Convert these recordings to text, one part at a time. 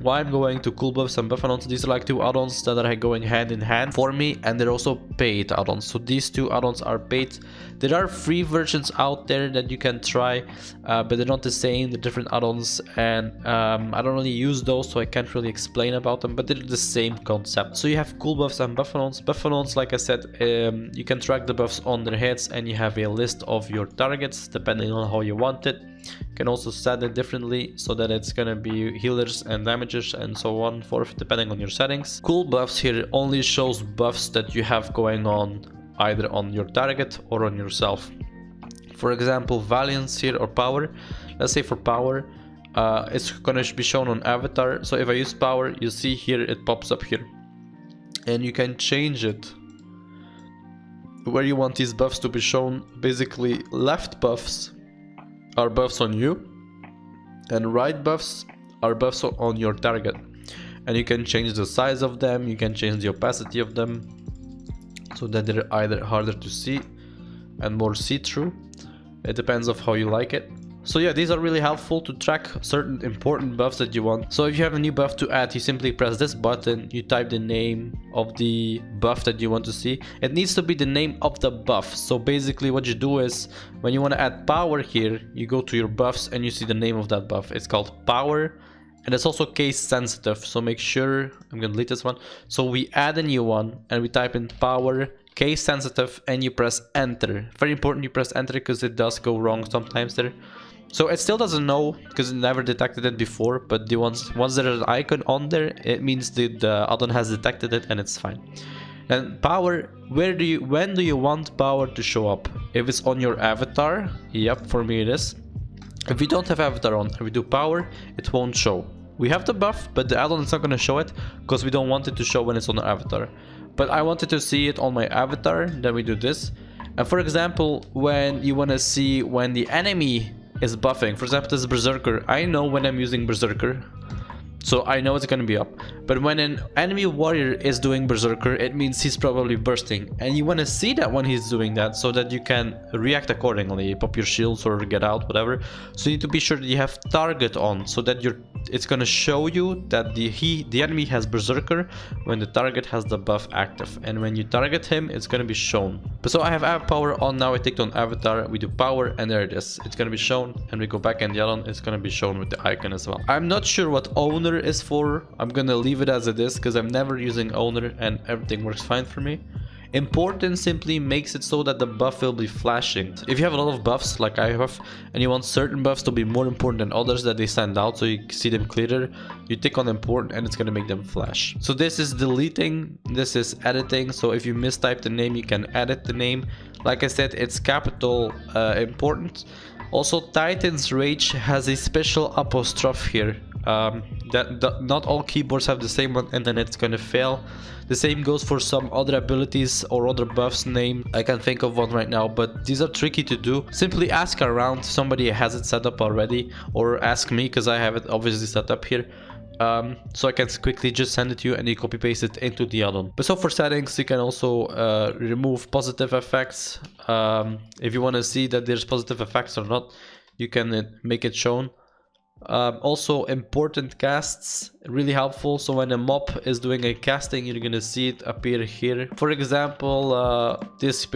why I'm going to CoolBuffs and Buff-Addons. These are like two add-ons that are going hand in hand for me, and they're also paid add-ons. So these two add-ons are paid. There are free versions out there that you can try, but they're not the same. They're different add-ons, and I don't really use those, so I can't really explain about them, but they're the same concept. So you have CoolBuffs and Buff-Addons. Buff-Addons, like I said, you can track the buffs on their heads, and you have a list of your targets depending on how you want it. You can also set it differently so that it's gonna be healers and damagers and so on forth depending on your settings. CoolBuffs here only shows buffs that you have going on either on your target or on yourself. For example, Valiance here or Power. Let's say for Power, it's gonna be shown on Avatar. So if I use Power, you see here it pops up here, and you can change it where you want these buffs to be shown. Basically, left buffs are buffs on you, and right buffs are buffs on your target. And you can change the size of them, you can change the opacity of them, so that they're either harder to see and more see-through. It depends on how you like it. So yeah, these are really helpful to track certain important buffs that you want. So if you have a new buff to add, you simply press this button, you type the name of the buff that you want to see. It needs to be the name of the buff. So basically what you do is, when you want to add Power here, you go to your buffs and you see the name of that buff. It's called Power, and it's also case sensitive. So make sure, I'm gonna delete this one. So we add a new one and we type in Power, case sensitive, and you press enter. Very important you press enter, because it does go wrong sometimes there. So it still doesn't know because it never detected it before, but once there's an icon on there, it means the add-on has detected it and it's fine. And Power, when do you want Power to show up? If it's on your avatar, yep, for me it is. If you don't have avatar on and we do Power, it won't show. We have the buff, but the add-on is not going to show it because we don't want it to show when it's on the avatar. But I wanted to see it on my avatar, then we do this. And for example, when you want to see when the enemy is buffing, for example this is Berserker, I know when I'm using Berserker, so I know it's gonna be up. But when an enemy warrior is doing Berserker, it means he's probably bursting, and you want to see that when he's doing that so that you can react accordingly, pop your shields or get out, whatever. So you need to be sure that you have target on, so that it's gonna show you that the enemy has Berserker when the target has the buff active, and when you target him, it's gonna be shown. But so I have Power on now. I clicked on Avatar, we do Power, and there it is. It's gonna be shown, and we go back in the add-on, it's gonna be shown with the icon as well. I'm not sure what Owner is for. I'm gonna leave it as it is because I'm never using Owner and everything works fine for me. Important simply makes it so that the buff will be flashing. If you have a lot of buffs like I have, and you want certain buffs to be more important than others, that they stand out so you see them clearer, you tick on important and it's going to make them flash. So this is deleting, this is editing. So if you mistype the name, you can edit the name. Like I said, it's capital important. Also, Titan's Rage has a special apostrophe here. Not all keyboards have the same one, and then it's gonna fail. The same goes for some other abilities or other buffs name. I can't think of one right now, but these are tricky to do. Simply ask around, somebody has it set up already, or ask me because I have it obviously set up here. So I can quickly just send it to you and you copy paste it into the add-on. But so for settings, you can also remove positive effects. If you want to see that there's positive effects or not, you can make it shown. Also important casts, really helpful. So when a mob is doing a casting, you're gonna see it appear here. For example, this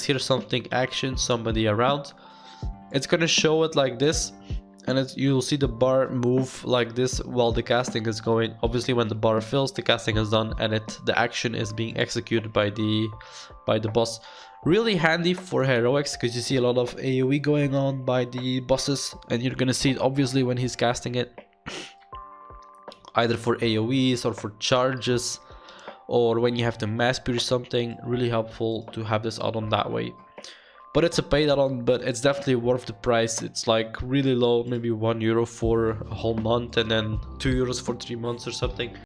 here, something action, somebody around. It's gonna show it like this, and you'll see the bar move like this while the casting is going. Obviously when the bar fills, the casting is done and the action is being executed by the boss. Really handy for heroics because you see a lot of AoE going on by the bosses, and you're gonna see it obviously when he's casting it, either for AoEs or for charges, or when you have to mass pierce something. Really helpful to have this add-on that way. But it's a paid add-on, but it's definitely worth the price. It's like really low, maybe €1 for a whole month and then €2 for 3 months or something.